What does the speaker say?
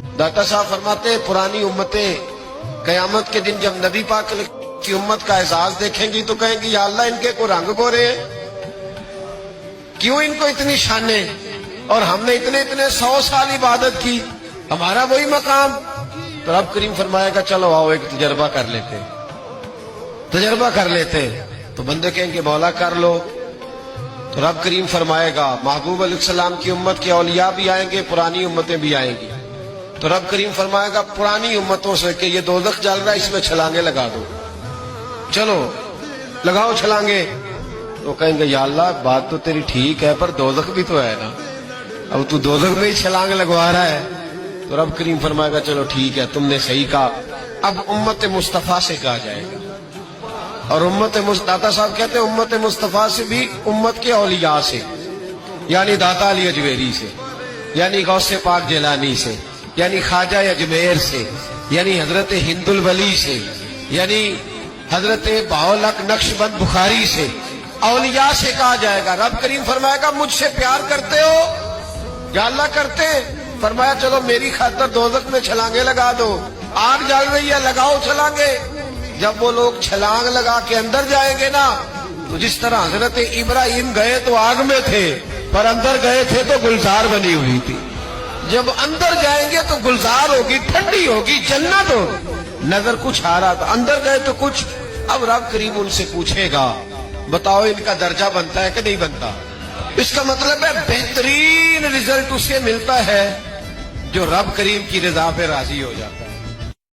داتا صاحب فرماتے ہیں پرانی امتیں قیامت کے دن جب نبی پاک کی امت کا اعزاز دیکھیں گی تو کہیں گی یا اللہ ان کے کو رنگ گورے ہیں، کیوں ان کو اتنی شانیں، اور ہم نے اتنے 100 سال عبادت کی، ہمارا وہی مقام۔ تو رب کریم فرمائے گا چلو آؤ ایک تجربہ کر لیتے، تو بندے کہیں گے مولا کر لو۔ تو رب کریم فرمائے گا محبوب علیہ السلام کی امت کے اولیاء بھی آئیں گے، پرانی امتیں بھی آئیں گی۔ تو رب کریم فرمائے گا پرانی امتوں سے کہ یہ دوزخ جل رہا ہے، اس میں چھلانگے لگا دو، چلو لگاؤ چھلانگے۔ تو کہیں گے یا اللہ بات تو تیری ٹھیک ہے پر دوزخ بھی تو ہے نا، اب تو دوزخ میں ہی چھلانگ لگوا رہا ہے۔ تو رب کریم فرمائے گا چلو ٹھیک ہے تم نے صحیح کہا، اب امت مصطفیٰ سے کہا جائے گا، اور داتا صاحب کہتے ہیں امت مصطفیٰ سے بھی امت کے اولیاء سے، یعنی داتا علی اجمیری سے، یعنی غوث پاک جیلانی سے، یعنی خواجہ اجمیر سے، یعنی حضرت ہند الولی سے، یعنی حضرت بہاؤالحق نقشبند بخاری سے، اولیاء سے کہا جائے گا۔ رب کریم فرمائے گا مجھ سے پیار کرتے ہو؟ یا اللہ کرتے ہیں۔ فرمایا چلو میری خاطر دوزخ میں چھلانگے لگا دو، آگ جل رہی ہے لگاؤ چھلانگے۔ جب وہ لوگ چھلانگ لگا کے اندر جائیں گے نا، تو جس طرح حضرت ابراہیم گئے تو آگ میں تھے پر اندر گئے تھے تو گلزار بنی ہوئی تھی، جب اندر جائیں گے تو گلزار ہوگی، ٹھنڈی ہوگی، جنت ہوگی، نظر کچھ آ رہا تھا، اندر گئے تو کچھ۔ اب رب کریم ان سے پوچھے گا بتاؤ ان کا درجہ بنتا ہے کہ نہیں بنتا؟ اس کا مطلب ہے بہترین رزلٹ اسے ملتا ہے جو رب کریم کی رضا پہ راضی ہو جاتا ہے۔